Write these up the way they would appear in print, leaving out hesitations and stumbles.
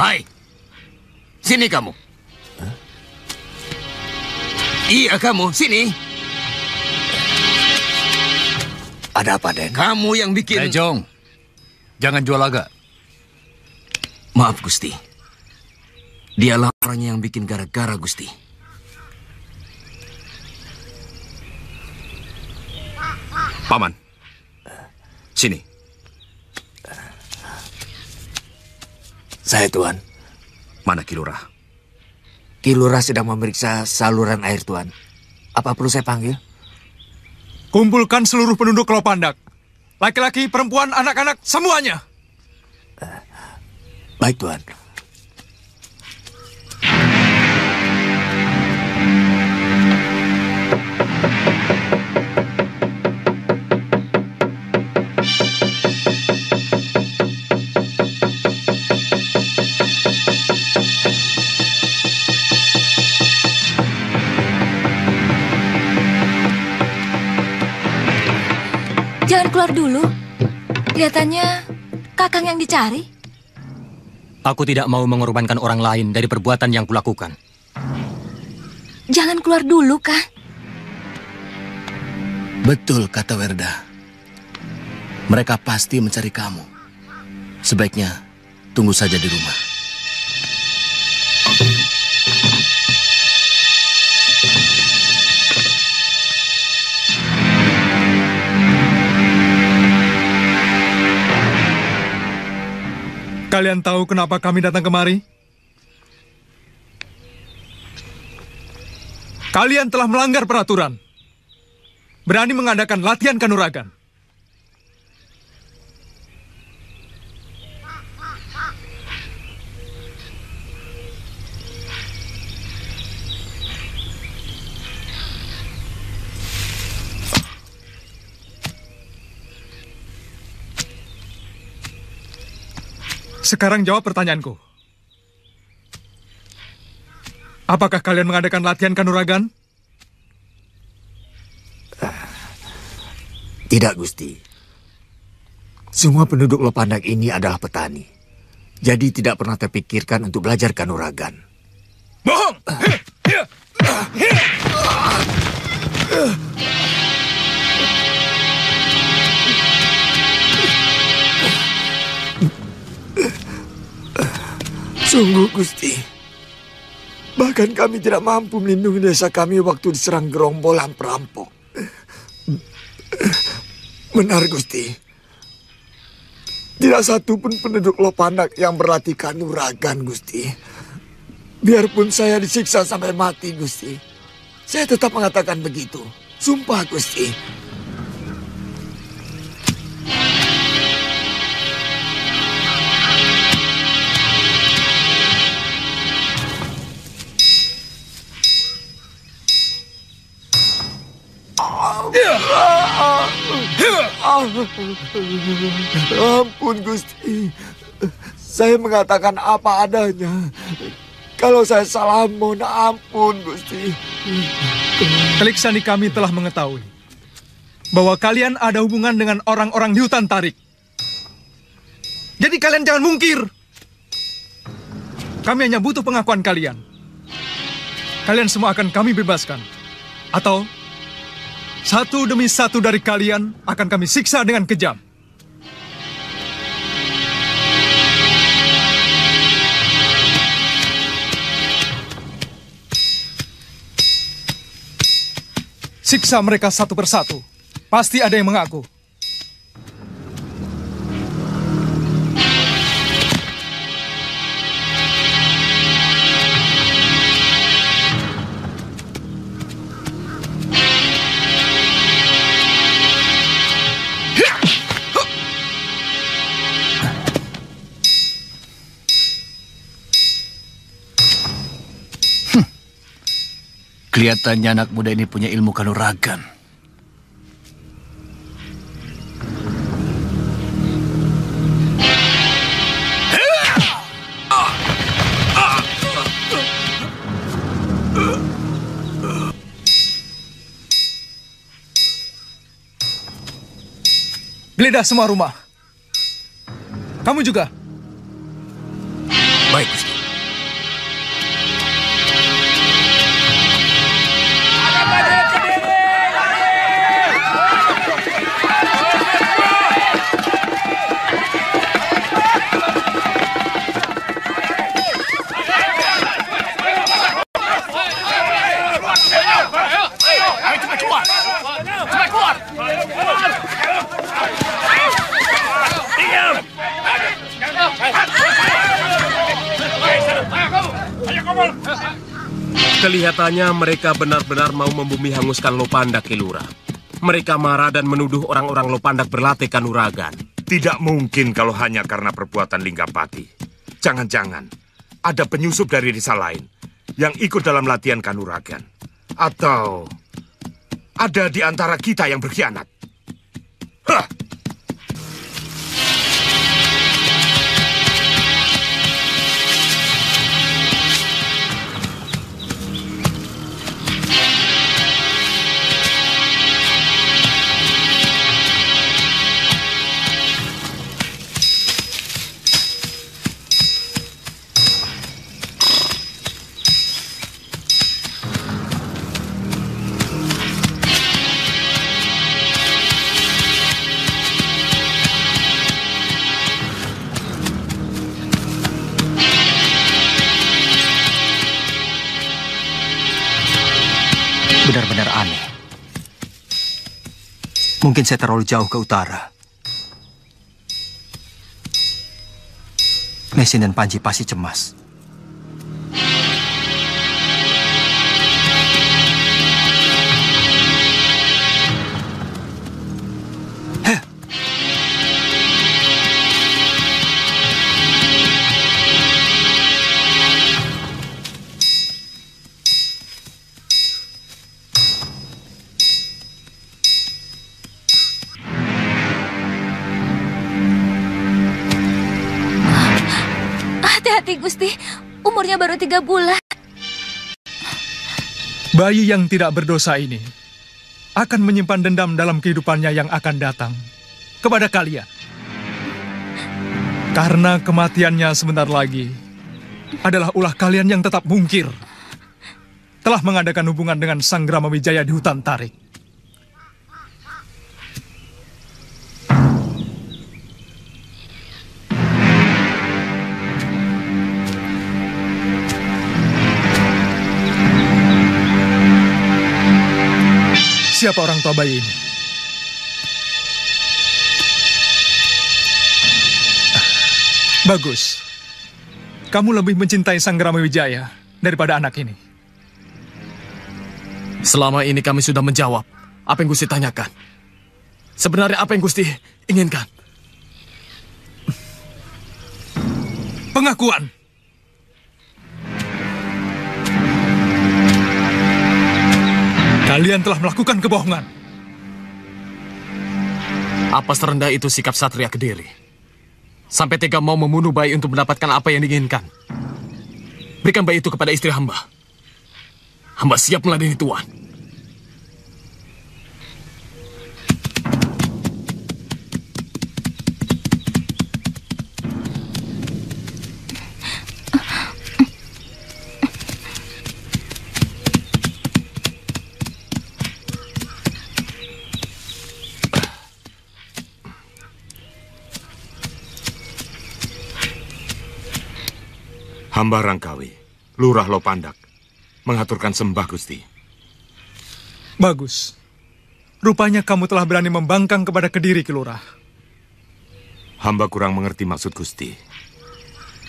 Hai, sini kamu. Iya kamu, sini. Ada apa, Den? Kamu yang bikin... Jong, jangan jual laga. Maaf, Gusti. Dialah orangnya yang bikin gara-gara, Gusti. Paman, sini. Saya, Tuan. Mana Ki Lurah? Ki Lurah sedang memeriksa saluran air, Tuan. Apa perlu saya panggil? Kumpulkan seluruh penduduk Lopandak. Laki-laki, perempuan, anak-anak, semuanya. Baik, Tuan. Jangan keluar dulu. Kelihatannya Kakang yang dicari. Aku tidak mau mengorbankan orang lain dari perbuatan yang kulakukan. Jangan keluar dulu, Kang. Betul kata Werda. Mereka pasti mencari kamu. Sebaiknya tunggu saja di rumah. Kalian tahu kenapa kami datang kemari? Kalian telah melanggar peraturan. Berani mengadakan latihan kanuragan. Sekarang jawab pertanyaanku. Apakah kalian mengadakan latihan kanuragan? Tidak, Gusti. Semua penduduk Lopandak ini adalah petani. Jadi tidak pernah terpikirkan untuk belajar kanuragan. Bohong! Sungguh, Gusti. Bahkan kami tidak mampu melindungi desa kami waktu diserang gerombolan perampok. Benar, Gusti. Tidak satu pun penduduk Lopandak yang berlatih kanuragan, Gusti. Biarpun saya disiksa sampai mati, Gusti, saya tetap mengatakan begitu. Sumpah, Gusti. Ampun, Gusti. Saya mengatakan apa adanya. Kalau saya salah, mohon ampun, Gusti. Telik Sandi kami telah mengetahui bahwa kalian ada hubungan dengan orang-orang di hutan tarik. Jadi kalian jangan mungkir. Kami hanya butuh pengakuan kalian. Kalian semua akan kami bebaskan. Atau satu demi satu dari kalian akan kami siksa dengan kejam. Siksa mereka satu persatu. Pasti ada yang mengaku. Kelihatannya anak muda ini punya ilmu kanuragan. Geledah semua rumah. Kamu juga. Baik, Gusti. Kelihatannya mereka benar-benar mau membumi hanguskan Lopandak, Kilura. Mereka marah dan menuduh orang-orang Lopandak berlatih kanuragan. Tidak mungkin kalau hanya karena perbuatan Linggapati. Jangan-jangan ada penyusup dari desa lain yang ikut dalam latihan kanuragan. Atau ada di antara kita yang berkhianat. Hah! Benar-benar aneh. Mungkin saya terlalu jauh ke utara. Mesin dan Panji pasti cemas. Hati-hati, Gusti. Umurnya baru 3 bulan. Bayi yang tidak berdosa ini akan menyimpan dendam dalam kehidupannya yang akan datang kepada kalian. Karena kematiannya sebentar lagi adalah ulah kalian yang tetap mungkir telah mengadakan hubungan dengan Sang Gramawijaya di hutan tarik. Siapa orang tua bayi ini? Bagus. Kamu lebih mencintai Sang Gramawijaya daripada anak ini. Selama ini kami sudah menjawab apa yang Gusti tanyakan. Sebenarnya apa yang Gusti inginkan? Pengakuan. Kalian telah melakukan kebohongan. Apa serendah itu sikap Satria Kediri? Sampai tega mau membunuh bayi untuk mendapatkan apa yang diinginkan. Berikan bayi itu kepada istri hamba. Hamba siap meladeni Tuan. Hamba Rangkawi, Lurah Lopandak, mengaturkan sembah Gusti. Bagus. Rupanya kamu telah berani membangkang kepada Kediri, Ki Lurah. Hamba kurang mengerti maksud Gusti.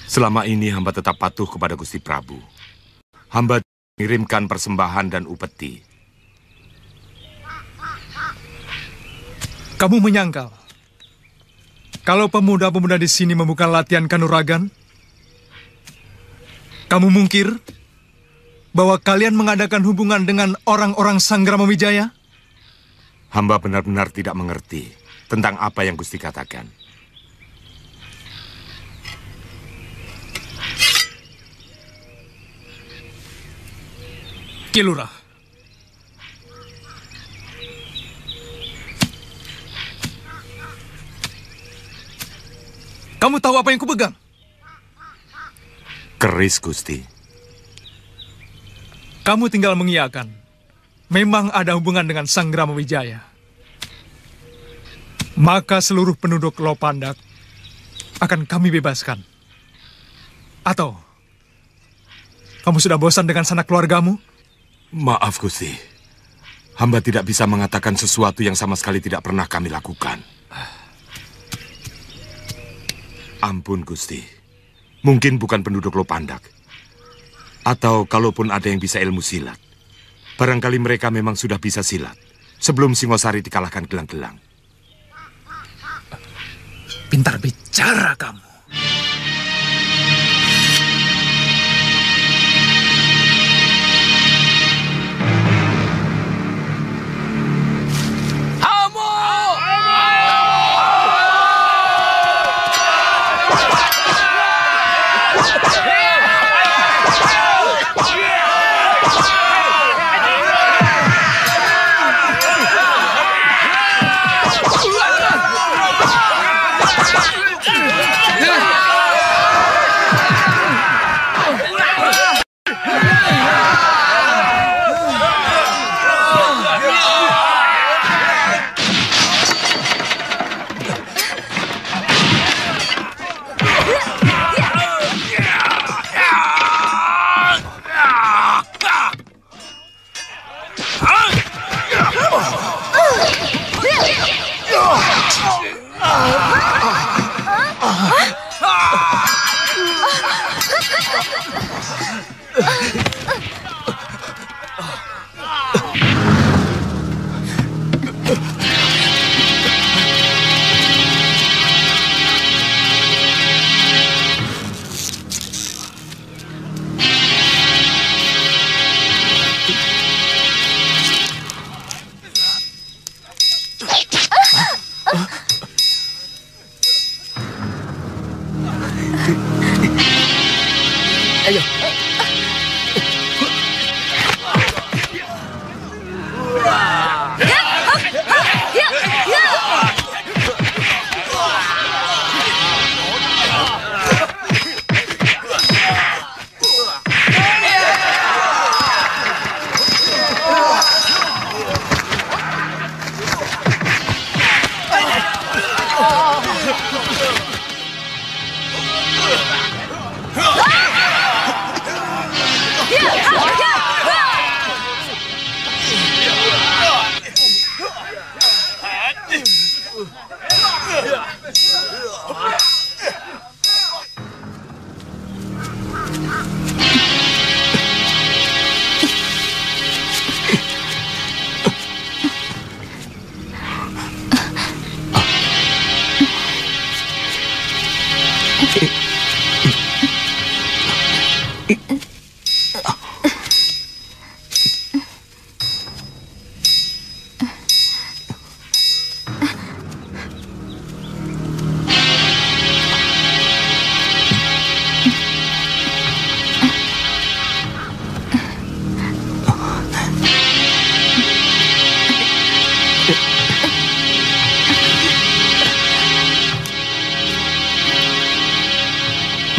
Selama ini hamba tetap patuh kepada Gusti Prabu. Hamba mengirimkan persembahan dan upeti. Kamu menyangkal kalau pemuda-pemuda di sini membuka latihan kanuragan? Kamu mungkir bahwa kalian mengadakan hubungan dengan orang-orang Sanggrama Wijaya? Hamba benar-benar tidak mengerti tentang apa yang Gusti katakan. Ki Lurah, kamu tahu apa yang kupegang? Keris, Gusti. Kamu tinggal mengiyakan. Memang ada hubungan dengan Sanggrama Wijaya. Maka seluruh penduduk Lopandak akan kami bebaskan. Atau kamu sudah bosan dengan sanak keluargamu? Maaf, Gusti. Hamba tidak bisa mengatakan sesuatu yang sama sekali tidak pernah kami lakukan. Ampun, Gusti. Mungkin bukan penduduk Lopandak. Atau kalaupun ada yang bisa ilmu silat, barangkali mereka memang sudah bisa silat sebelum Singosari dikalahkan gelang-gelang. Pintar bicara kamu.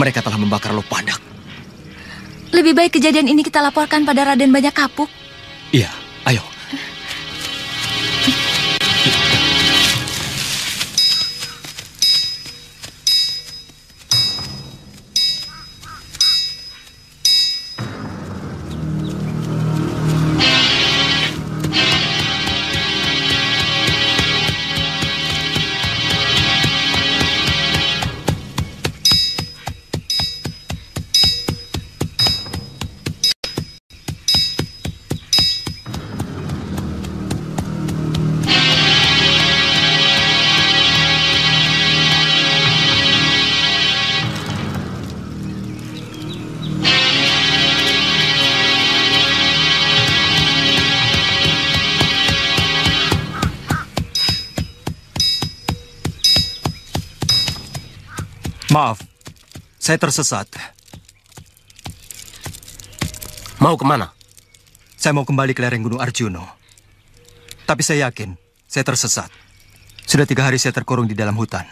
Mereka telah membakar Lopandak. Lebih baik kejadian ini kita laporkan pada Raden Banyak Kapuk. Iya, ayo. Maaf, saya tersesat. Mau kemana? Saya mau kembali ke lereng Gunung Arjuno. Tapi saya yakin, saya tersesat. Sudah 3 hari saya terkurung di dalam hutan.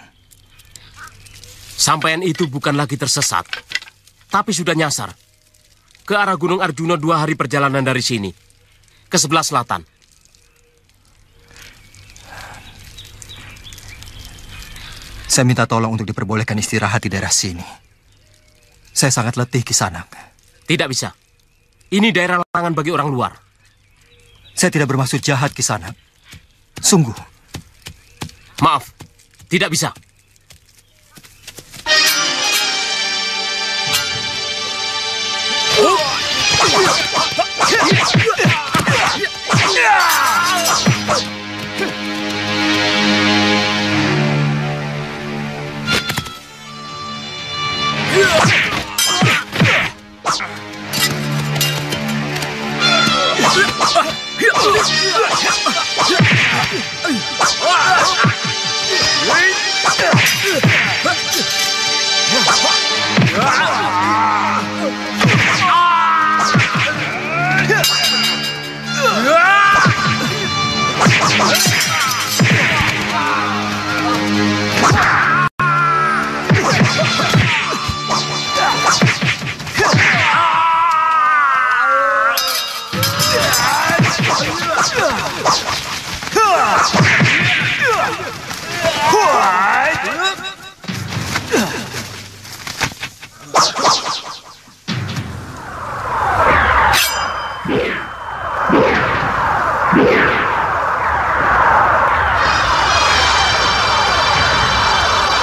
Sampaian itu bukan lagi tersesat, tapi sudah nyasar. Ke arah Gunung Arjuno 2 hari perjalanan dari sini. Ke sebelah selatan. Saya minta tolong untuk diperbolehkan istirahat di daerah sini. Saya sangat letih, Kisanak. Tidak bisa. Ini daerah larangan bagi orang luar. Saya tidak bermaksud jahat, Kisanak. Sungguh. Maaf, tidak bisa.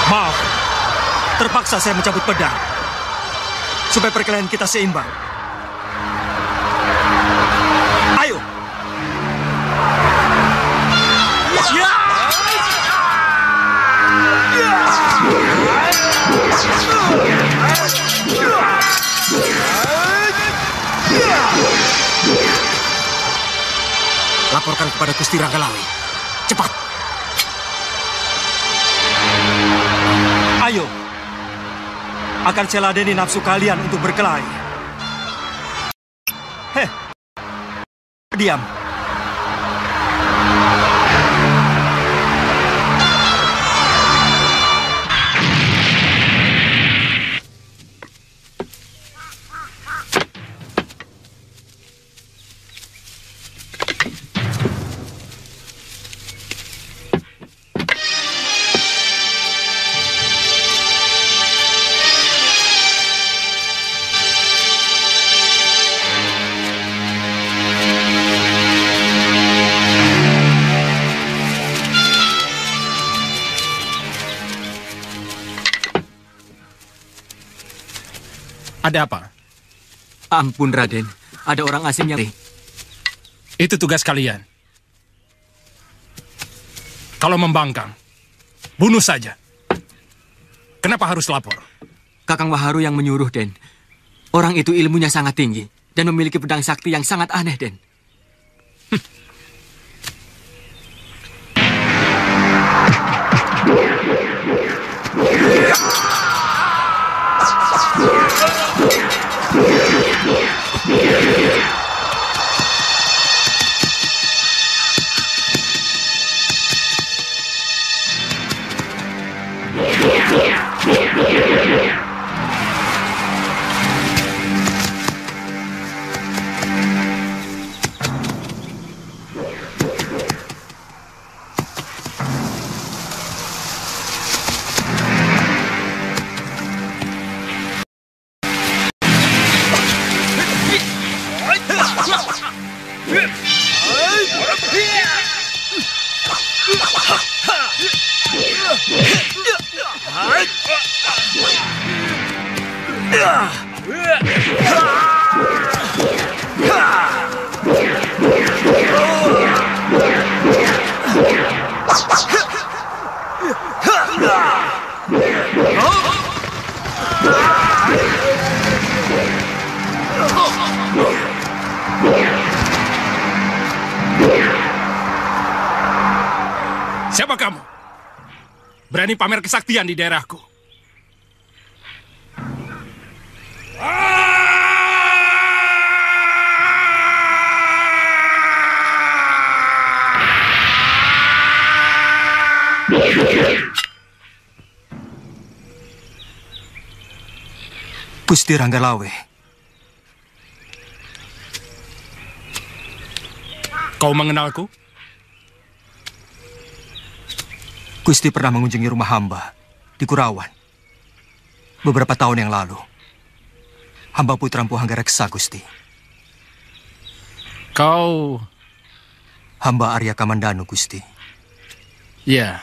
Maaf, terpaksa saya mencabut pedang supaya perkelahian kita seimbang. Ayo. Laporkan kepada Gusti Ranggalawe. Cepat. Ayo. Akan saya ladeni nafsu kalian untuk berkelahi. Heh. Diam. Ada apa? Ampun, Raden. Ada orang asing yang... Itu tugas kalian. Kalau membangkang, bunuh saja. Kenapa harus lapor? Kakang Waharu yang menyuruh, Den. Orang itu ilmunya sangat tinggi dan memiliki pedang sakti yang sangat aneh, Den. Siapa kamu? Berani pamer kesaktian di daerahku? Gusti Ranggalawe. Kau mengenalku? Gusti pernah mengunjungi rumah hamba di Kurawan beberapa tahun yang lalu. Hamba putra Empu Hanggareksa, Gusti. Kau... Hamba Arya Kamandanu, Gusti. Ya.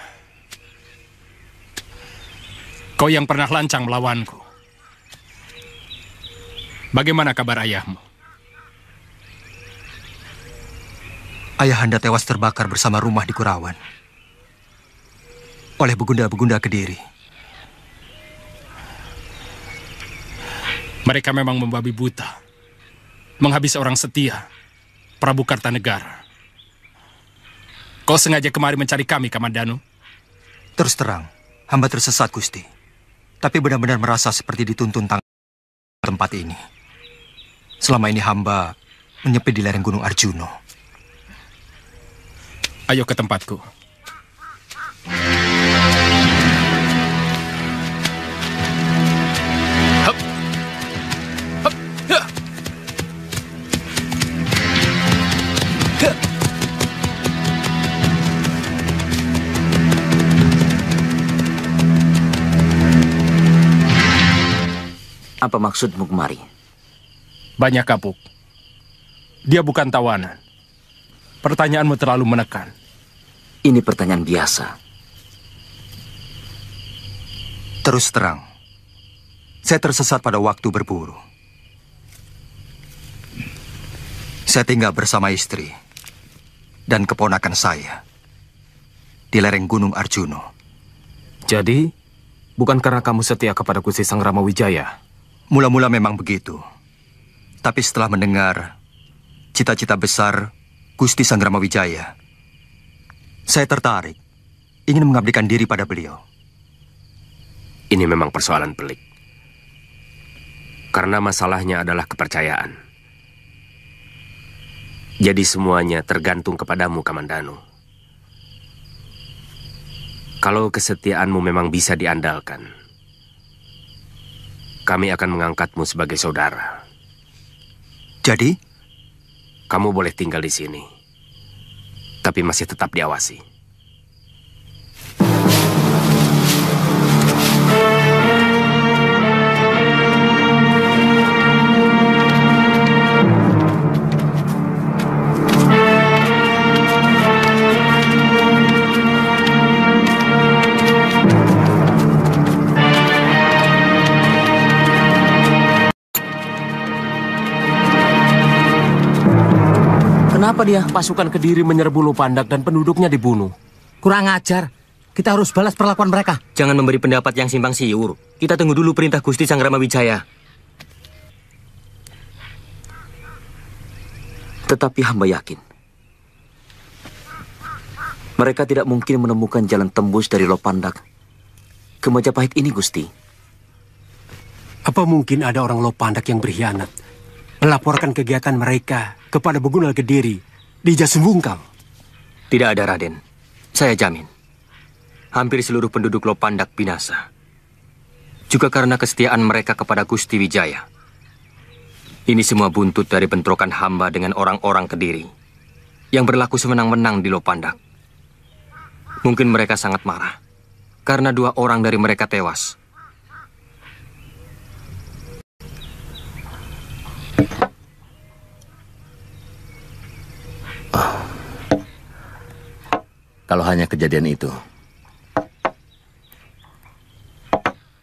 Kau yang pernah lancang melawanku. Bagaimana kabar ayahmu? Ayahanda tewas terbakar bersama rumah di Kurawan oleh begunda-begunda Kediri. Mereka memang membabi buta, menghabisi orang setia, Prabu Kartanegara. Kau sengaja kemari mencari kami, Kamandanu? Terus terang, hamba tersesat, Gusti. Tapi benar-benar merasa seperti dituntun tempat ini. Selama ini hamba menyepi di lereng Gunung Arjuno. Ayo ke tempatku. Apa maksudmu kemari? Banyak kapuk. Dia bukan tawanan. Pertanyaanmu terlalu menekan. Ini pertanyaan biasa. Terus terang, saya tersesat pada waktu berburu. Saya tinggal bersama istri dan keponakan saya di lereng Gunung Arjuno. Jadi, bukan karena kamu setia kepada Gusti Sang Ramawijaya? Mula-mula memang begitu. Tapi setelah mendengar cita-cita besar Gusti Sang Ramawijaya, saya tertarik, ingin mengabdikan diri pada beliau. Ini memang persoalan pelik. Karena masalahnya adalah kepercayaan. Jadi semuanya tergantung kepadamu, Kamandanu. Kalau kesetiaanmu memang bisa diandalkan, kami akan mengangkatmu sebagai saudara. Jadi? Kamu boleh tinggal di sini, tapi masih tetap diawasi. Kenapa dia pasukan Kediri menyerbu Lopandak dan penduduknya dibunuh? Kurang ajar. Kita harus balas perlakuan mereka. Jangan memberi pendapat yang simpang siur. Kita tunggu dulu perintah Gusti Sang Ramawijaya. Tetapi hamba yakin mereka tidak mungkin menemukan jalan tembus dari Lopandak ke Majapahit ini, Gusti. Apa mungkin ada orang Lopandak yang berkhianat melaporkan kegiatan mereka kepada Begunda Kediri di Jasumbungkal? Tidak ada, Raden. Saya jamin. Hampir seluruh penduduk Lopandak binasa. Juga karena kesetiaan mereka kepada Gusti Wijaya. Ini semua buntut dari bentrokan hamba dengan orang-orang Kediri yang berlaku semenang-menang di Lopandak. Mungkin mereka sangat marah karena 2 orang dari mereka tewas. Kalau hanya kejadian itu,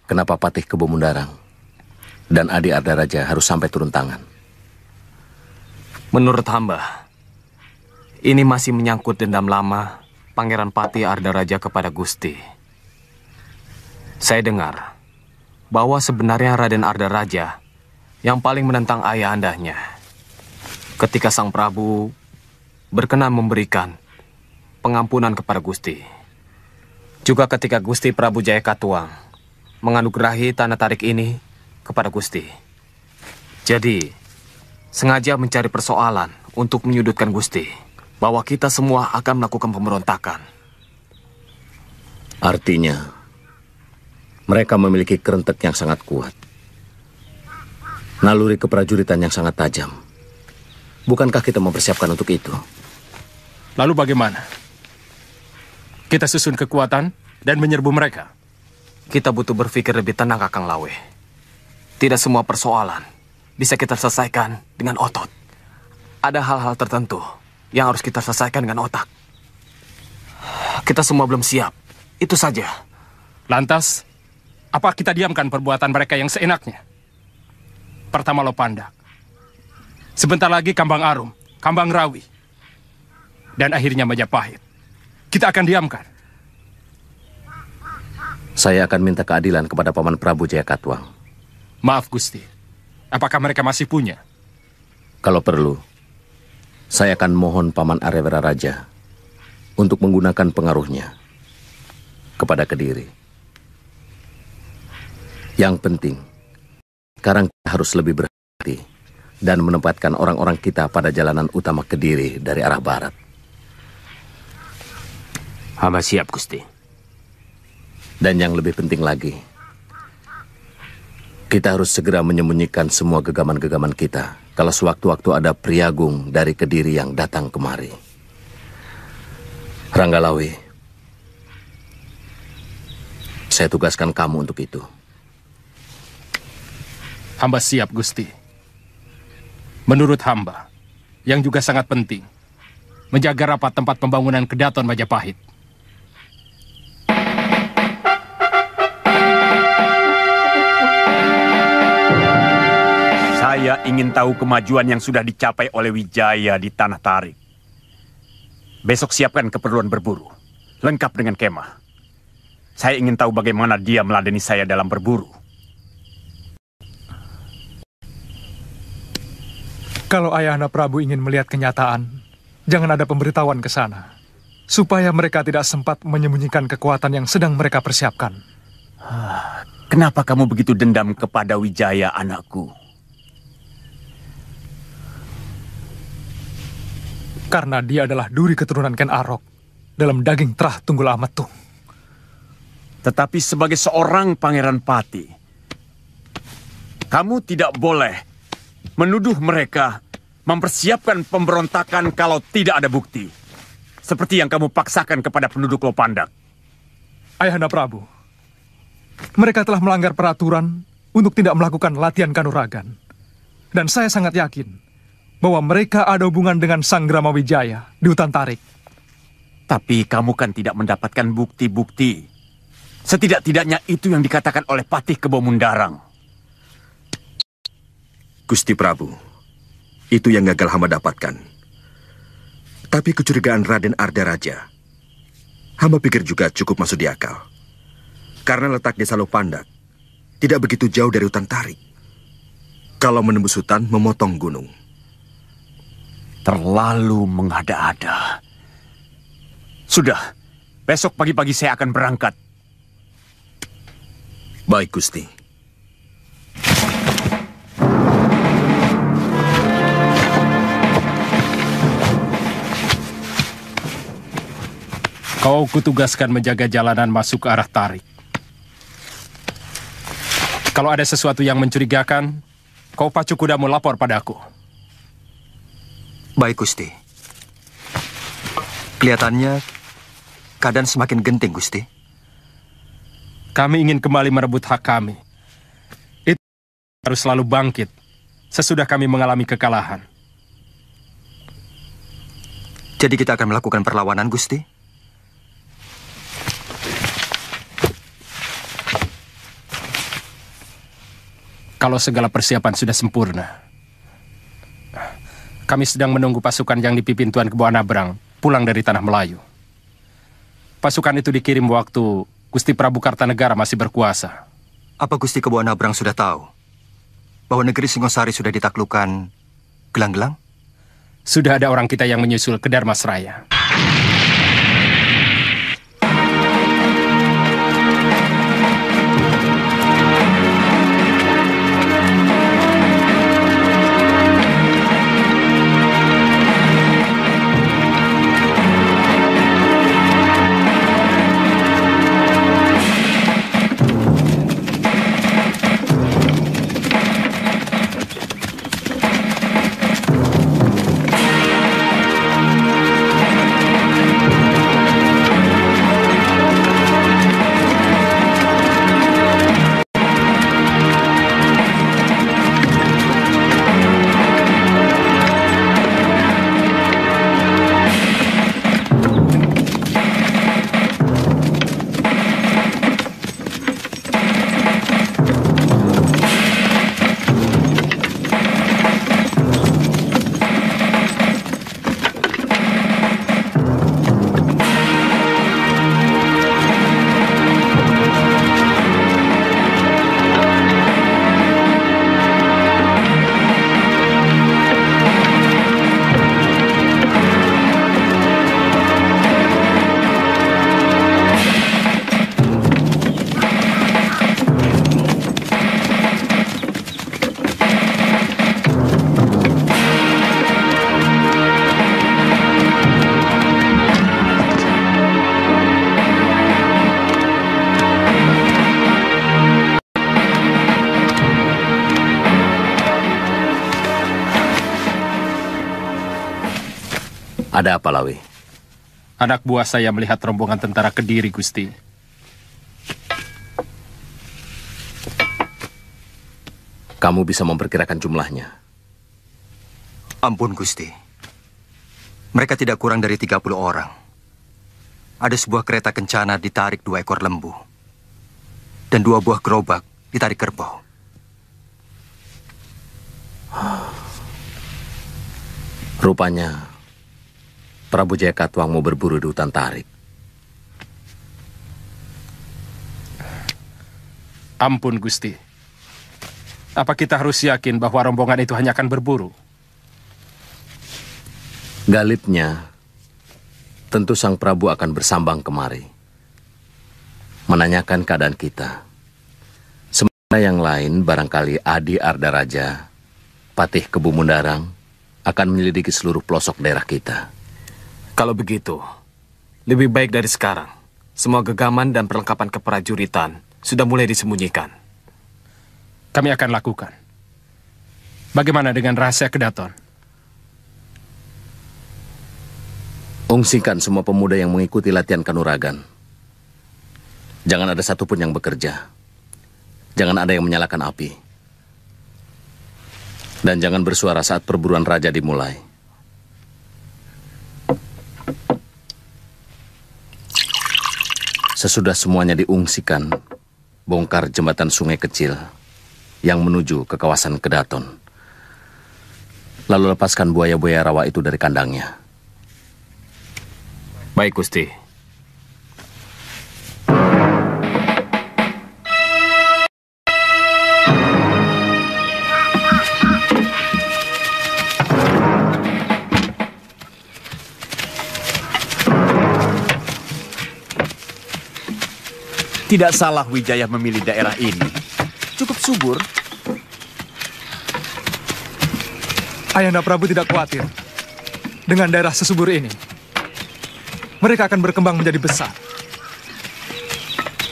kenapa Patih Kebo Mundarang dan Adi Ardaraja harus sampai turun tangan. Menurut hamba, ini masih menyangkut dendam lama Pangeran Pati Ardaraja kepada Gusti. Saya dengar bahwa sebenarnya Raden Ardaraja yang paling menentang ayahandanya ketika Sang Prabu berkenan memberikan pengampunan kepada Gusti. Juga ketika Gusti Prabu Jayakatwang menganugerahi tanda tarik ini kepada Gusti. Jadi, sengaja mencari persoalan untuk menyudutkan Gusti, bahwa kita semua akan melakukan pemberontakan. Artinya, mereka memiliki kerentek yang sangat kuat. Naluri keprajuritan yang sangat tajam. Bukankah kita mempersiapkan untuk itu? Lalu bagaimana? Kita susun kekuatan dan menyerbu mereka. Kita butuh berpikir lebih tenang, Kakang Lawe. Tidak semua persoalan bisa kita selesaikan dengan otot. Ada hal-hal tertentu yang harus kita selesaikan dengan otak. Kita semua belum siap. Itu saja. Lantas, apa kita diamkan perbuatan mereka yang seenaknya? Pertama Lopandak. Sebentar lagi Kambang Arum, Kambang Rawi. Dan akhirnya Majapahit. Kita akan diamkan. Saya akan minta keadilan kepada Paman Prabu Jayakatwang. Maaf Gusti, apakah mereka masih punya? Kalau perlu, saya akan mohon Paman Arevera Raja untuk menggunakan pengaruhnya kepada Kediri. Yang penting, sekarang kita harus lebih berhati dan menempatkan orang-orang kita pada jalanan utama Kediri dari arah barat. Hamba siap, Gusti. Dan yang lebih penting lagi, kita harus segera menyembunyikan semua gegaman-gegaman kita kalau sewaktu-waktu ada Priagung dari Kediri yang datang kemari. Ranggalawi, saya tugaskan kamu untuk itu. Hamba siap, Gusti. Menurut hamba, yang juga sangat penting, menjaga rapat tempat pembangunan Kedaton Majapahit. Saya ingin tahu kemajuan yang sudah dicapai oleh Wijaya di Tanah Tarik. Besok siapkan keperluan berburu, lengkap dengan kemah. Saya ingin tahu bagaimana dia meladeni saya dalam berburu. Kalau Ayahanda Prabu ingin melihat kenyataan, jangan ada pemberitahuan ke sana, supaya mereka tidak sempat menyembunyikan kekuatan yang sedang mereka persiapkan. Kenapa kamu begitu dendam kepada Wijaya, anakku? Karena dia adalah duri keturunan Ken Arok dalam daging Trah Tunggul Ametung. Tetapi sebagai seorang Pangeran Pati, kamu tidak boleh menuduh mereka mempersiapkan pemberontakan kalau tidak ada bukti. Seperti yang kamu paksakan kepada penduduk Lopandak. Ayahanda Prabu, mereka telah melanggar peraturan untuk tidak melakukan latihan kanuragan. Dan saya sangat yakin bahwa mereka ada hubungan dengan Sang Gramawijaya di hutan Tarik. Tapi kamu kan tidak mendapatkan bukti-bukti. Setidak-tidaknya itu yang dikatakan oleh Patih Kebo Mundarang. Gusti Prabu, itu yang gagal hamba dapatkan. Tapi kecurigaan Raden Ardaraja, hamba pikir juga cukup masuk di akal. Karena letak desa Lopandak tidak begitu jauh dari hutan Tarik. Kalau menembus hutan, memotong gunung. Terlalu mengada-ada. Sudah, besok pagi-pagi saya akan berangkat. Baik, Gusti. Kau kutugaskan menjaga jalanan masuk ke arah Tarik. Kalau ada sesuatu yang mencurigakan, kau pacu kudamu lapor padaku. Baik, Gusti. Kelihatannya keadaan semakin genting, Gusti. Kami ingin kembali merebut hak kami. Itu harus selalu bangkit sesudah kami mengalami kekalahan. Jadi kita akan melakukan perlawanan, Gusti? Kalau segala persiapan sudah sempurna, kami sedang menunggu pasukan yang dipimpin Tuan Kebo Anabrang pulang dari Tanah Melayu. Pasukan itu dikirim waktu Gusti Prabu Kartanegara masih berkuasa. Apa Gusti Kebo Anabrang sudah tahu bahwa negeri Singosari sudah ditaklukkan gelang-gelang? Sudah ada orang kita yang menyusul ke Dharmasraya. Ada apa, Lawi? Anak buah saya melihat rombongan tentara Kediri, Gusti. Kamu bisa memperkirakan jumlahnya? Ampun, Gusti. Mereka tidak kurang dari 30 orang. Ada sebuah kereta kencana ditarik 2 ekor lembu. Dan 2 buah gerobak ditarik kerbau. Rupanya Prabu Jaya Katuang mau berburu di hutan Tarik. Ampun, Gusti. Apa kita harus yakin bahwa rombongan itu hanya akan berburu? Galipnya, tentu Sang Prabu akan bersambang kemari, menanyakan keadaan kita. Sementara yang lain, barangkali Adi Ardaraja, Patih Kebu Mundarang, akan menyelidiki seluruh pelosok daerah kita. Kalau begitu, lebih baik dari sekarang. Semua gegaman dan perlengkapan keprajuritan sudah mulai disembunyikan. Kami akan lakukan. Bagaimana dengan rahasia Kedaton? Ungsikan semua pemuda yang mengikuti latihan kanuragan. Jangan ada satupun yang bekerja. Jangan ada yang menyalakan api. Dan jangan bersuara saat perburuan raja dimulai. Sesudah semuanya diungsikan, bongkar jembatan sungai kecil yang menuju ke kawasan Kedaton. Lalu lepaskan buaya-buaya rawa itu dari kandangnya. Baik, Gusti. Tidak salah Wijaya memilih daerah ini. Cukup subur. Ayahanda Prabu tidak khawatir. Dengan daerah sesubur ini, mereka akan berkembang menjadi besar.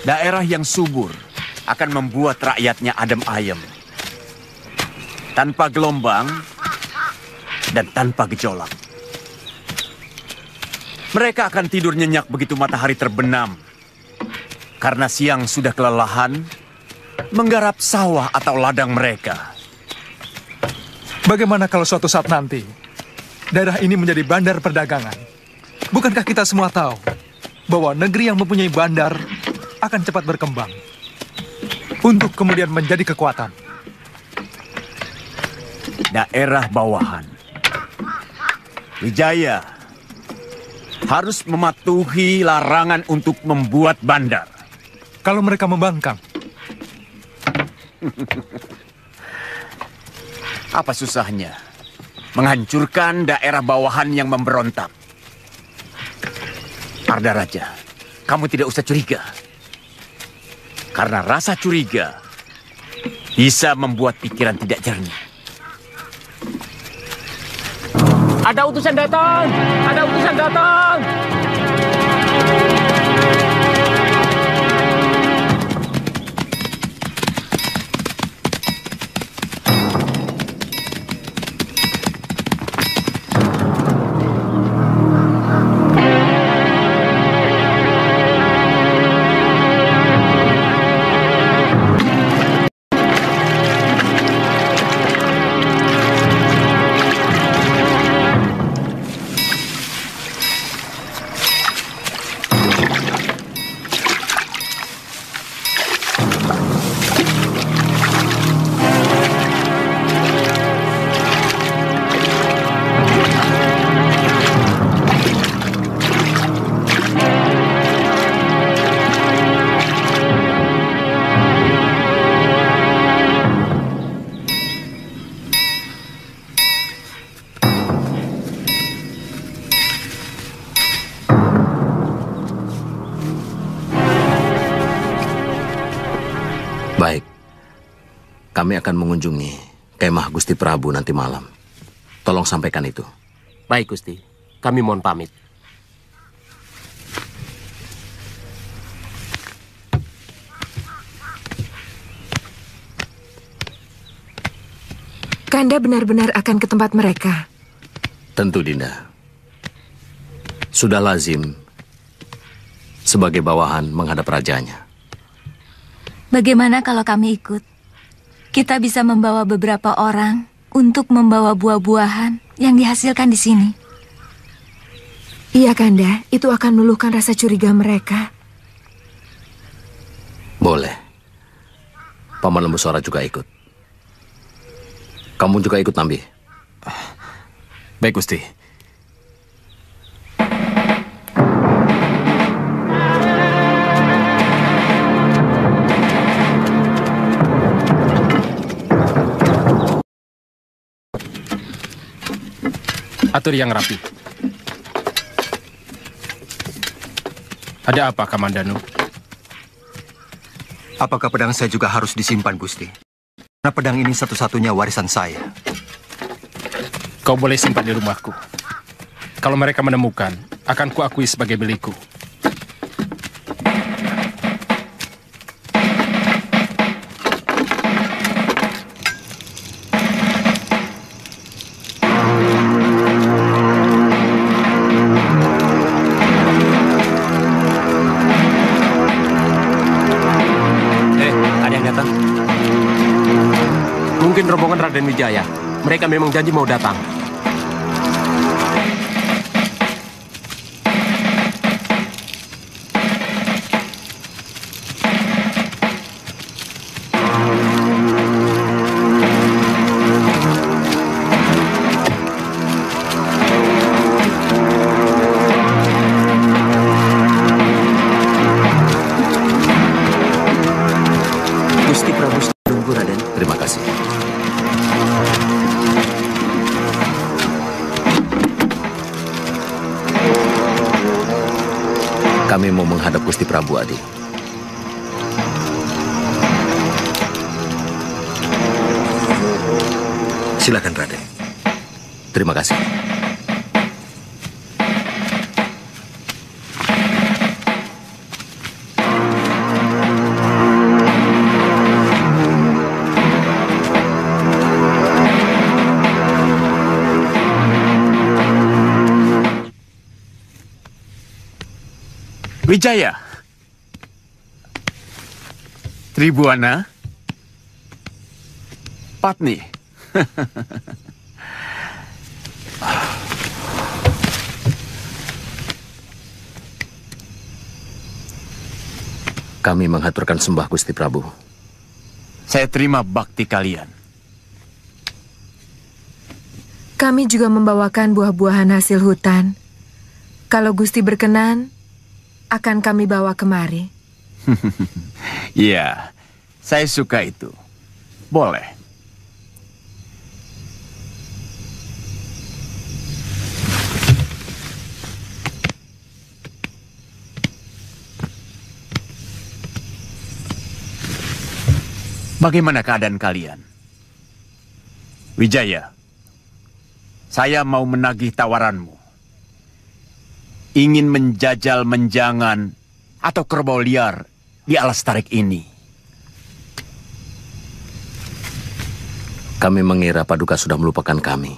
Daerah yang subur akan membuat rakyatnya adem ayem. Tanpa gelombang dan tanpa gejolak. Mereka akan tidur nyenyak begitu matahari terbenam. Karena siang sudah kelelahan menggarap sawah atau ladang mereka. Bagaimana kalau suatu saat nanti daerah ini menjadi bandar perdagangan? Bukankah kita semua tahu bahwa negeri yang mempunyai bandar akan cepat berkembang untuk kemudian menjadi kekuatan? daerah bawahan. Wijaya harus mematuhi larangan untuk membuat bandar. Kalau mereka membangkang, apa susahnya menghancurkan daerah bawahan yang memberontak? Arda Raja, kamu tidak usah curiga. Karena rasa curiga bisa membuat pikiran tidak jernih. Ada utusan datang! Ada utusan datang! Baik, kami akan mengunjungi kemah Gusti Prabu nanti malam. Tolong sampaikan itu. Baik, Gusti. Kami mohon pamit. Kanda benar-benar akan ke tempat mereka? Tentu, Dinda. Sudah lazim sebagai bawahan menghadap rajanya. Bagaimana kalau kami ikut? Kita bisa membawa beberapa orang untuk membawa buah-buahan yang dihasilkan di sini. Iya, Kanda. Itu akan meluluhkan rasa curiga mereka. Boleh. Paman Lembu Sora juga ikut. Kamu juga ikut, Nambi? Baik, Gusti. Atur yang rapi. Ada apa, Kamandanu? Apakah pedang saya juga harus disimpan, Gusti? Karena pedang ini satu-satunya warisan saya. Kau boleh simpan di rumahku. Kalau mereka menemukan, akan kuakui sebagai milikku. Mungkin rombongan Raden Wijaya. Mereka memang janji mau datang. Gusti Prabu tunggu, Raden. Terima kasih. Kami mau menghadap Gusti Prabu, Adi. Silakan, Raden. Terima kasih. Wijaya, Tribuana, Patni. Kami menghaturkan sembah Gusti Prabu. Saya terima bakti kalian. Kami juga membawakan buah-buahan hasil hutan. Kalau Gusti berkenan, akan kami bawa kemari. Iya, saya suka itu. Boleh. Bagaimana keadaan kalian? Wijaya, saya mau menagih tawaranmu. Ingin menjajal menjangan atau kerbau liar di Alas Tarik ini. Kami mengira Paduka sudah melupakan kami.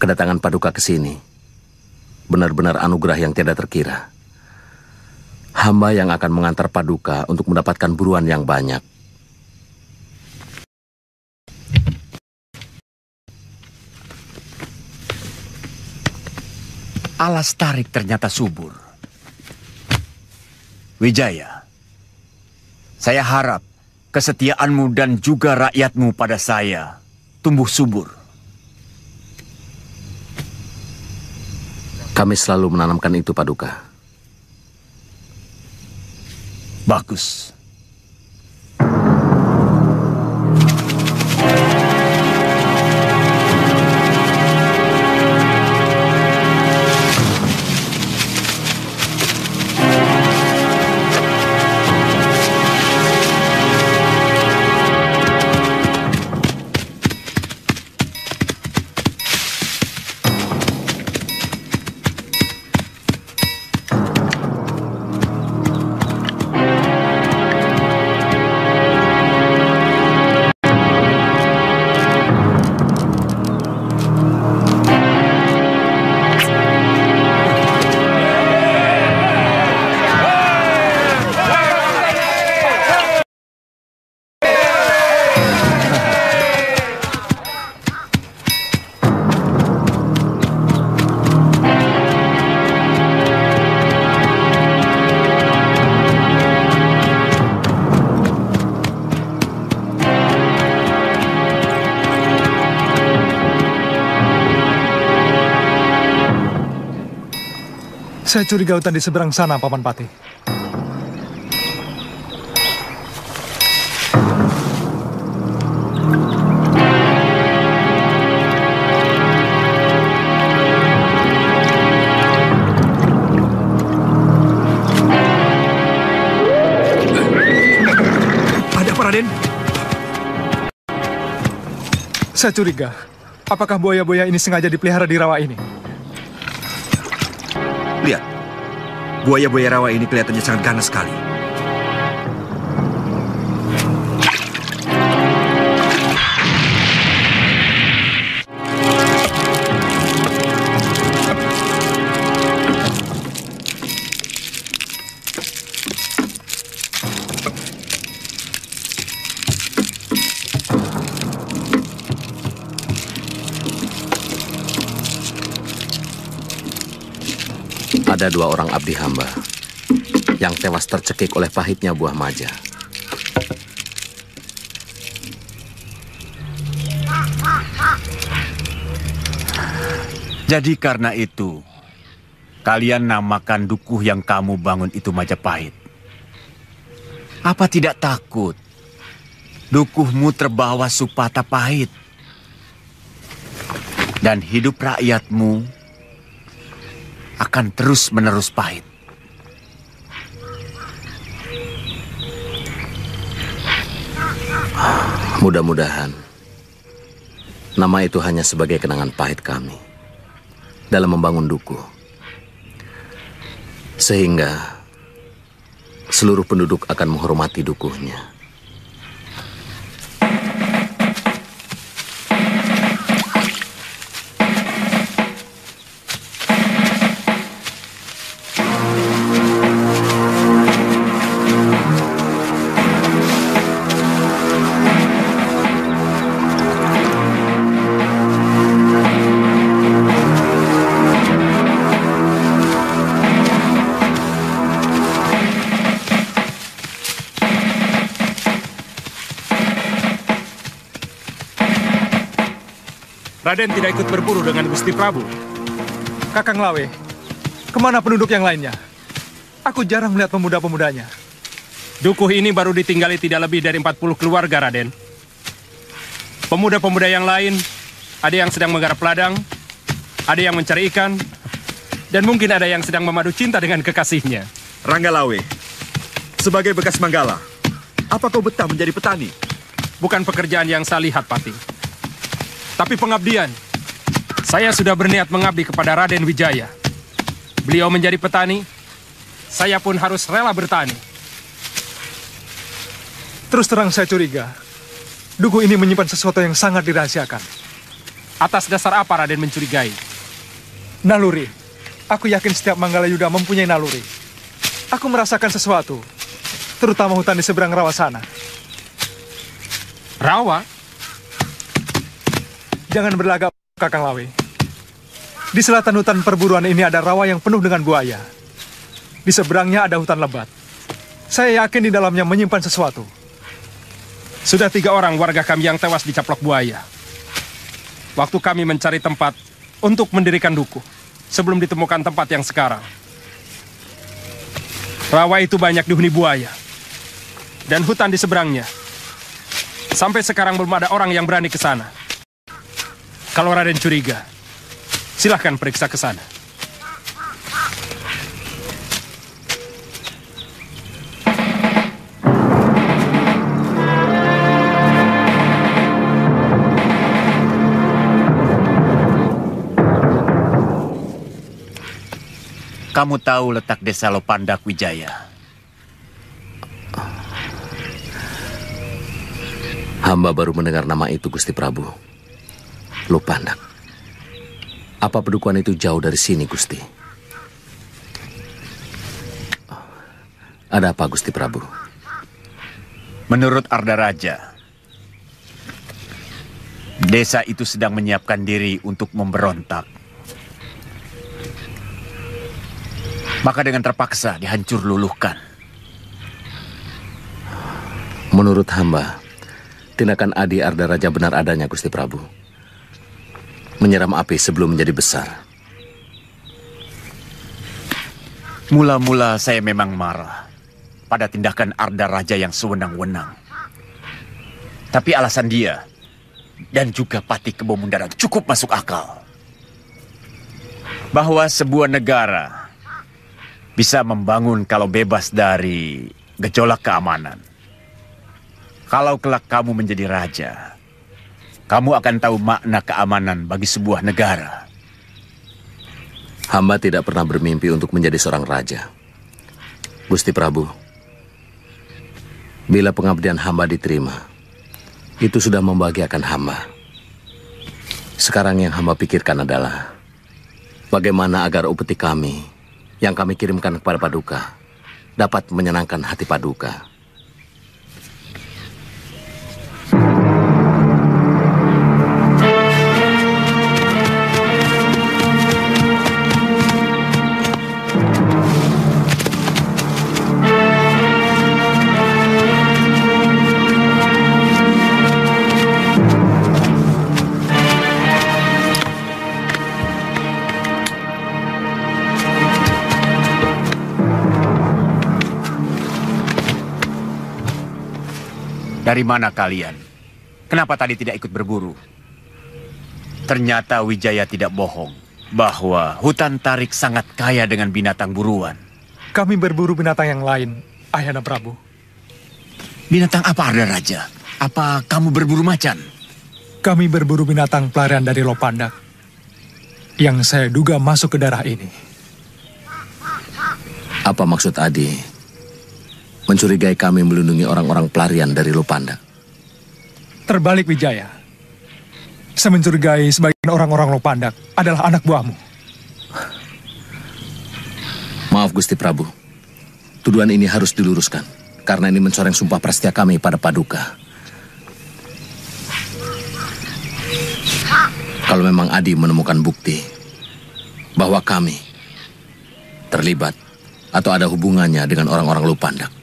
Kedatangan Paduka ke sini benar-benar anugerah yang tidak terkira. Hamba yang akan mengantar Paduka untuk mendapatkan buruan yang banyak. Alas Tarik ternyata subur. Wijaya, saya harap kesetiaanmu dan juga rakyatmu pada saya tumbuh subur. Kami selalu menanamkan itu, Paduka. Bagus. Saya curiga hutan di seberang sana, Paman Patih. Ada apa, Raden? Saya curiga, apakah buaya-buaya ini sengaja dipelihara di rawa ini? Lihat, buaya-buaya rawa ini kelihatannya sangat ganas sekali. Ada 2 orang abdi hamba yang tewas tercekik oleh pahitnya buah maja. Jadi karena itu, kalian namakan dukuh yang kamu bangun itu Majapahit. Apa tidak takut dukuhmu terbawa supata pahit dan hidup rakyatmu akan terus-menerus pahit? Mudah-mudahan nama itu hanya sebagai kenangan pahit kami dalam membangun dukuh, sehingga seluruh penduduk akan menghormati dukuhnya. Raden tidak ikut berburu dengan Gusti Prabu. Kakang Lawe, kemana penduduk yang lainnya? Aku jarang melihat pemuda-pemudanya. Dukuh ini baru ditinggali tidak lebih dari 40 keluarga, Raden. Pemuda-pemuda yang lain, ada yang sedang menggarap ladang, ada yang mencari ikan, dan mungkin ada yang sedang memadu cinta dengan kekasihnya. Rangga Lawe, sebagai bekas Manggala, apa kau betah menjadi petani? Bukan pekerjaan yang saya lihat, Pati. Tapi pengabdian. Saya sudah berniat mengabdi kepada Raden Wijaya. Beliau menjadi petani, saya pun harus rela bertani. Terus terang saya curiga, Dukuh ini menyimpan sesuatu yang sangat dirahasiakan. Atas dasar apa Raden mencurigai? Naluri. Aku yakin setiap Manggala Yuda mempunyai naluri. Aku merasakan sesuatu, terutama hutan di seberang rawa sana. Rawa? Jangan berlagak, Kakang Lawe. Di selatan hutan perburuan ini ada rawa yang penuh dengan buaya. Di seberangnya ada hutan lebat. Saya yakin di dalamnya menyimpan sesuatu. Sudah 3 orang warga kami yang tewas dicaplok buaya. Waktu kami mencari tempat untuk mendirikan dukuh, sebelum ditemukan tempat yang sekarang. Rawa itu banyak dihuni buaya. Dan hutan di seberangnya. Sampai sekarang belum ada orang yang berani ke sana. Kalau Raden curiga, silahkan periksa ke sana. Kamu tahu letak desa Lopandak, Wijaya? Hamba baru mendengar nama itu, Gusti Prabu. Lopandak. Apa pedukuhan itu jauh dari sini, Gusti? Ada apa, Gusti Prabu? Menurut Arda Raja, desa itu sedang menyiapkan diri untuk memberontak. Maka dengan terpaksa dihancur luluhkan. Menurut hamba, tindakan Adi Arda Raja benar adanya, Gusti Prabu. Menyiram api sebelum menjadi besar. Mula-mula saya memang marah pada tindakan Arda Raja yang sewenang-wenang. Tapi alasan dia dan juga Pati Kebo Mundaran cukup masuk akal. Bahwa sebuah negara bisa membangun kalau bebas dari gejolak keamanan. Kalau kelak kamu menjadi raja, kamu akan tahu makna keamanan bagi sebuah negara. Hamba tidak pernah bermimpi untuk menjadi seorang raja. Gusti Prabu, bila pengabdian hamba diterima, itu sudah membahagiakan hamba. Sekarang yang hamba pikirkan adalah bagaimana agar upeti kami yang kami kirimkan kepada Paduka dapat menyenangkan hati Paduka. Dari mana kalian? Kenapa tadi tidak ikut berburu? Ternyata Wijaya tidak bohong bahwa hutan Tarik sangat kaya dengan binatang buruan. Kami berburu binatang yang lain, Ayahanda Prabu. Binatang apa, Arda Raja? Apa kamu berburu macan? Kami berburu binatang pelarian dari Lopandak yang saya duga masuk ke daerah ini. Apa maksud Adi mencurigai kami melindungi orang-orang pelarian dari Lopandak? Terbalik, Wijaya. Saya mencurigai sebagian orang-orang Lopandak adalah anak buahmu. Maaf, Gusti Prabu. Tuduhan ini harus diluruskan, karena ini mencoreng sumpah prasetya kami pada Paduka. Kalau memang Adi menemukan bukti bahwa kami terlibat atau ada hubungannya dengan orang-orang Lopandak,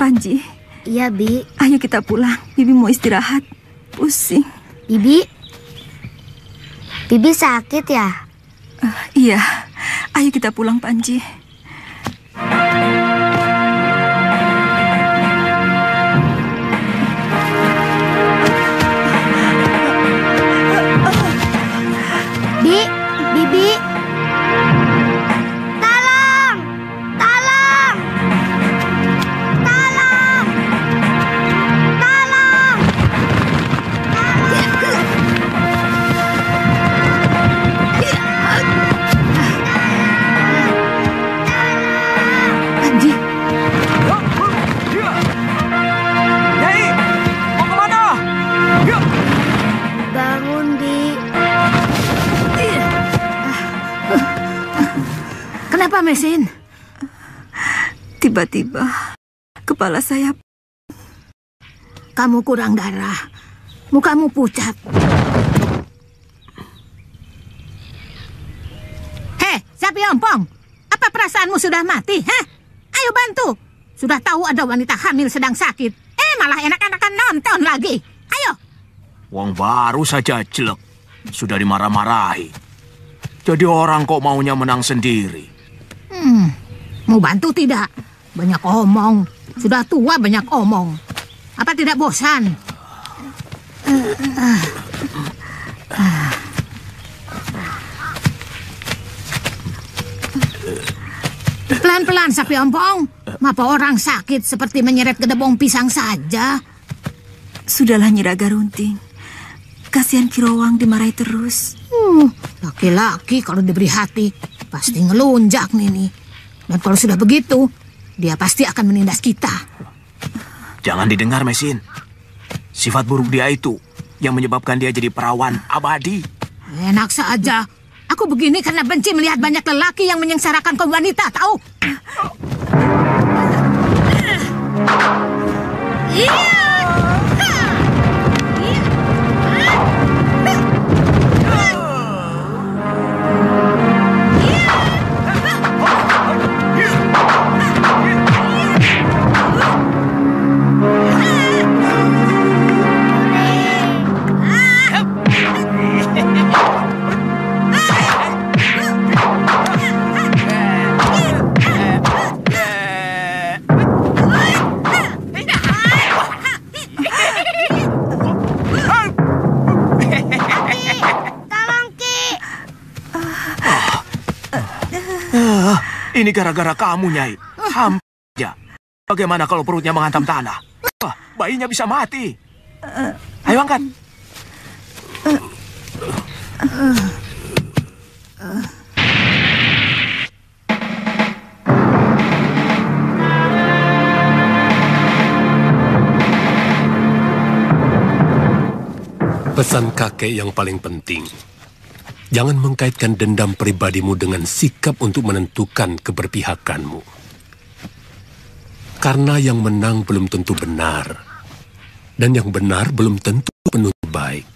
Panji. Iya, Bi. Ayo kita pulang. Bibi mau istirahat. Pusing. Bibi? Bibi sakit ya? Iya. Ayo kita pulang, Panji. Bibi. Tolong! Tolong! Tolong! Tolong! Panji. Nyai, mau kemana? Bangun, Di. Kenapa, Mesin? Tiba-tiba kepala saya. Kamu kurang darah. Mukamu pucat. Hei, Sapi Ompong. Apa perasaanmu sudah mati, hah? Ayo bantu. Sudah tahu ada wanita hamil sedang sakit. Malah enak-enakan nonton lagi. Ayo. Wong baru saja jelek. Sudah dimarah-marahi. Jadi orang kok maunya menang sendiri. Mau bantu tidak? Banyak omong. Sudah tua banyak omong. Apa tidak bosan? Pelan-pelan, Sapi Ompong. Mapa orang sakit seperti menyeret gedebong pisang saja. Sudahlah, Nyi Raga Runting. Kasihan Kirowang dimarahi terus. Laki-laki kalau diberi hati pasti ngelunjak nih. Dan kalau sudah begitu, dia pasti akan menindas kita. Jangan didengar, Mesin. Sifat buruk dia itu yang menyebabkan dia jadi perawan abadi. Enak saja. Aku begini karena benci melihat banyak lelaki yang menyengsarakan kaum wanita, tahu? Ini gara-gara kamu, Nyai. Hampir. Bagaimana kalau perutnya menghantam tanah? Bayinya bisa mati. Ayo angkat. Pesan kakek yang paling penting. Jangan mengkaitkan dendam pribadimu dengan sikap untuk menentukan keberpihakanmu. Karena yang menang belum tentu benar. Dan yang benar belum tentu penuh baik.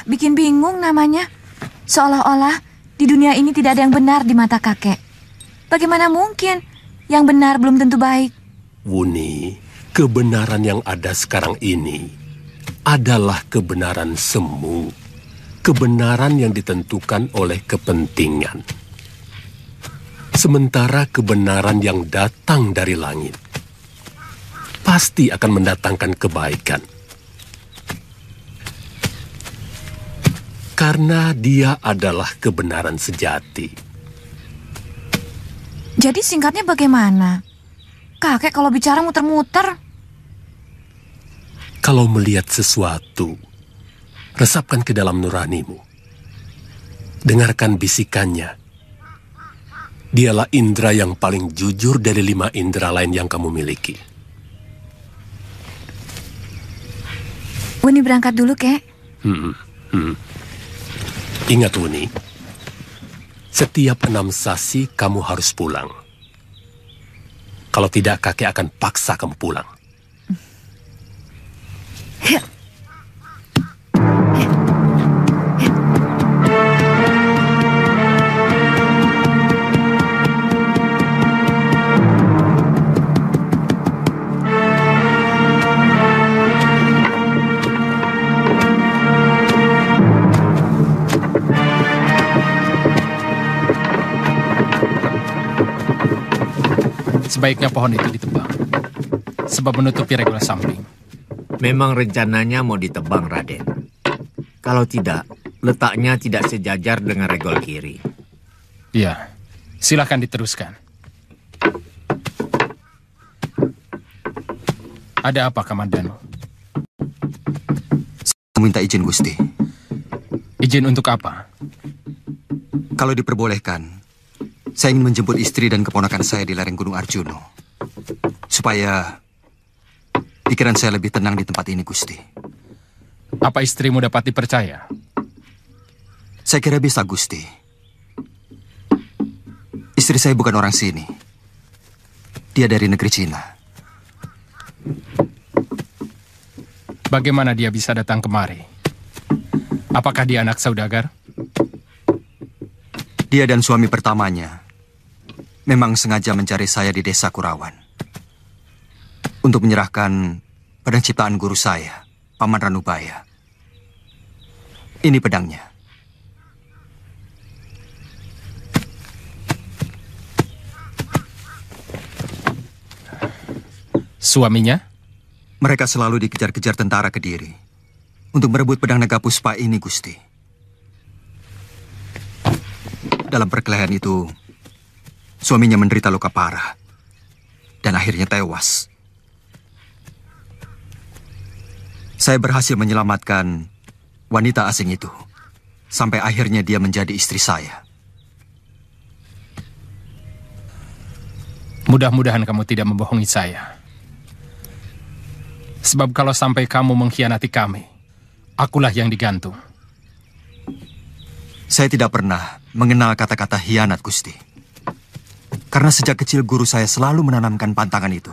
Bikin bingung namanya. Seolah-olah di dunia ini tidak ada yang benar di mata kakek. Bagaimana mungkin yang benar belum tentu baik? Wuni, kebenaran yang ada sekarang ini adalah kebenaran semu, kebenaran yang ditentukan oleh kepentingan. Sementara kebenaran yang datang dari langit pasti akan mendatangkan kebaikan. Karena dia adalah kebenaran sejati. Jadi singkatnya bagaimana? Kakek kalau bicara muter-muter. Kalau melihat sesuatu, resapkan ke dalam nuranimu. Dengarkan bisikannya. Dialah indera yang paling jujur dari 5 indera lain yang kamu miliki. Wuni berangkat dulu, Kek. Ingat, Wuni. Setiap 6 sasi kamu harus pulang. Kalau tidak, kakek akan paksa kamu pulang. Sebaiknya pohon itu ditebang, sebab menutupi regol samping. Memang rencananya mau ditebang, Raden. Kalau tidak, letaknya tidak sejajar dengan regol kiri. Iya, silahkan diteruskan. Ada apa, Kamandanu? Saya minta izin, Gusti. Izin untuk apa? Kalau diperbolehkan, saya ingin menjemput istri dan keponakan saya di lereng Gunung Arjuno. Supaya pikiran saya lebih tenang di tempat ini, Gusti. Apa istrimu dapat dipercaya? Saya kira bisa, Gusti. Istri saya bukan orang sini. Dia dari negeri Cina. Bagaimana dia bisa datang kemari? Apakah dia anak saudagar? Dia dan suami pertamanya memang sengaja mencari saya di desa Kurawan untuk menyerahkan pedang ciptaan guru saya, Paman Ranubaya. Ini pedangnya. Suaminya? Mereka selalu dikejar-kejar tentara Kediri untuk merebut pedang naga puspa ini, Gusti. Dalam perkelahian itu, suaminya menderita luka parah dan akhirnya tewas. Saya berhasil menyelamatkan wanita asing itu sampai akhirnya dia menjadi istri saya. Mudah-mudahan kamu tidak membohongi saya. Sebab kalau sampai kamu mengkhianati kami, akulah yang digantung. Saya tidak pernah mengenal kata-kata hianat, Gusti. Karena sejak kecil guru saya selalu menanamkan pantangan itu.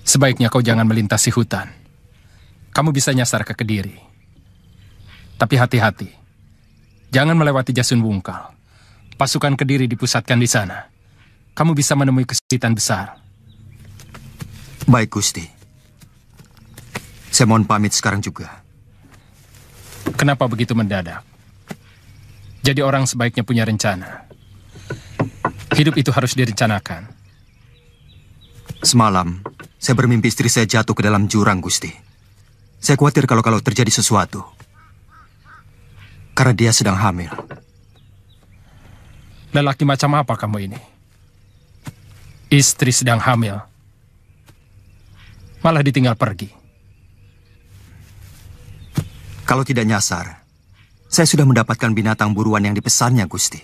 Sebaiknya kau jangan melintasi hutan. Kamu bisa nyasar ke Kediri. Tapi hati-hati. Jangan melewati Jasun Wungkal. Pasukan Kediri dipusatkan di sana. Kamu bisa menemui kesulitan besar. Baik, Gusti. Saya mohon pamit sekarang juga. Kenapa begitu mendadak? Jadi orang sebaiknya punya rencana. Hidup itu harus direncanakan. Semalam, saya bermimpi istri saya jatuh ke dalam jurang, Gusti. Saya khawatir kalau terjadi sesuatu. Karena dia sedang hamil. Lelaki macam apa kamu ini? Istri sedang hamil, malah ditinggal pergi. Kalau tidak nyasar, saya sudah mendapatkan binatang buruan yang dipesannya, Gusti.